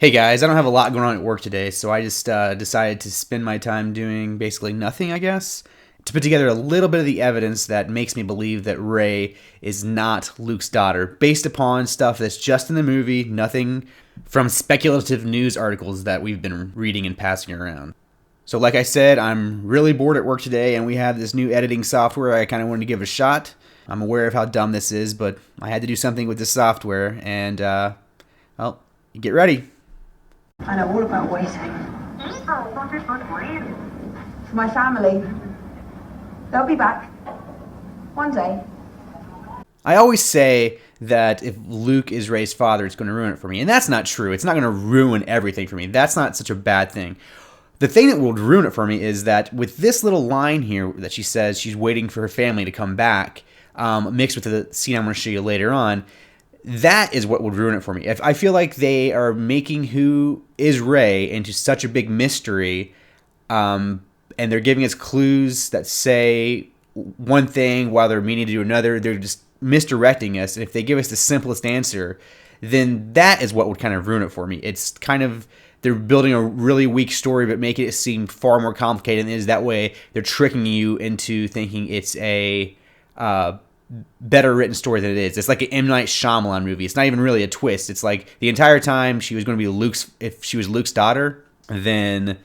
Hey guys, I don't have a lot going on at work today, so I just decided to spend my time doing basically nothing, I guess, to put together a little bit of the evidence that makes me believe that Rey is not Luke's daughter, based upon stuff that's just in the movie, nothing from speculative news articles that we've been reading and passing around. So like I said, I'm really bored at work today, and we have this new editing software I kind of wanted to give a shot. I'm aware of how dumb this is, but I had to do something with this software, and, well, get ready. I know all about waiting. For my family. They'll be back. One day. I always say that if Luke is Rey's father, it's going to ruin it for me. And that's not true. It's not going to ruin everything for me. That's not such a bad thing. The thing that will ruin it for me is that with this little line here that she says she's waiting for her family to come back, mixed with the scene I'm going to show you later on, that is what would ruin it for me. If I feel like they are making who is Rey into such a big mystery, and they're giving us clues that say one thing while they're meaning to do another, they're just misdirecting us. And if they give us the simplest answer, then that is what would kind of ruin it for me. It's kind of, they're building a really weak story, but making it seem far more complicated than it is. That way, they're tricking you into thinking it's a better written story than it is. It's like an M. Night Shyamalan movie. It's not even really a twist. It's like the entire time she was going to be Luke's, if she was Luke's daughter, then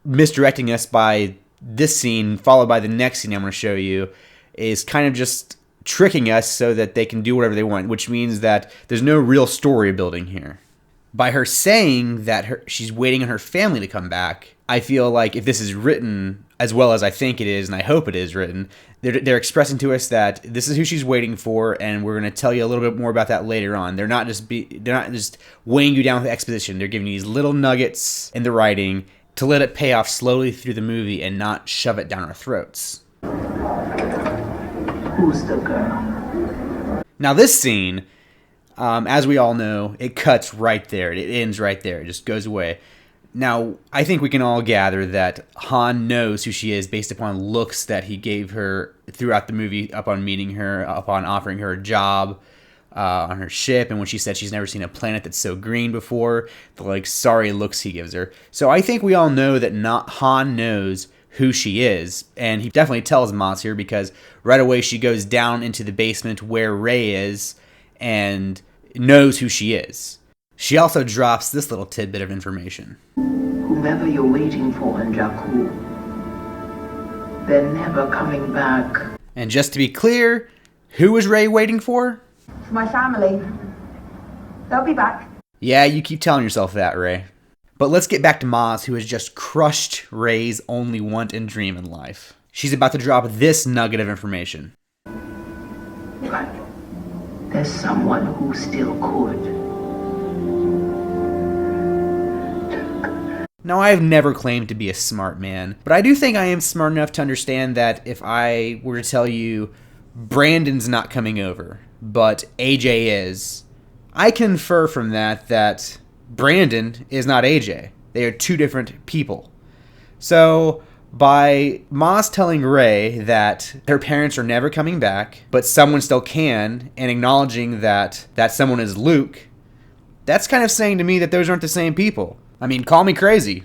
misdirecting us by this scene followed by the next scene I'm going to show you is kind of just tricking us so that they can do whatever they want, which means that there's no real story building here. By her saying that she's waiting on her family to come back, I feel like if this is written as well as I think it is, and I hope it is written, they're expressing to us that this is who she's waiting for, and we're going to tell you a little bit more about that later on. They're not just weighing you down with exposition. They're giving you these little nuggets in the writing to let it pay off slowly through the movie and not shove it down our throats. Who's the girl? Now this scene, as we all know, it cuts right there. It ends right there. It just goes away. Now, I think we can all gather that Han knows who she is based upon looks that he gave her throughout the movie, upon meeting her, upon offering her a job on her ship, and when she said she's never seen a planet that's so green before, the sorry looks he gives her. So I think we all know that Han knows who she is, and he definitely tells Maz here because right away she goes down into the basement where Rey is and knows who she is. She also drops this little tidbit of information. Whomever you're waiting for in Jakku, they're never coming back. And just to be clear, who is Rey waiting for? For my family. They'll be back. Yeah, you keep telling yourself that, Rey. But let's get back to Maz, who has just crushed Rey's only want and dream in life. She's about to drop this nugget of information. But there's someone who still could. Now, I have never claimed to be a smart man, but I do think I am smart enough to understand that if I were to tell you Brandon's not coming over, but AJ is, I can infer from that Brandon is not AJ. They are two different people. So, by Maz telling Rey that her parents are never coming back, but someone still can, and acknowledging that someone is Luke, that's kind of saying to me that those aren't the same people. I mean, call me crazy.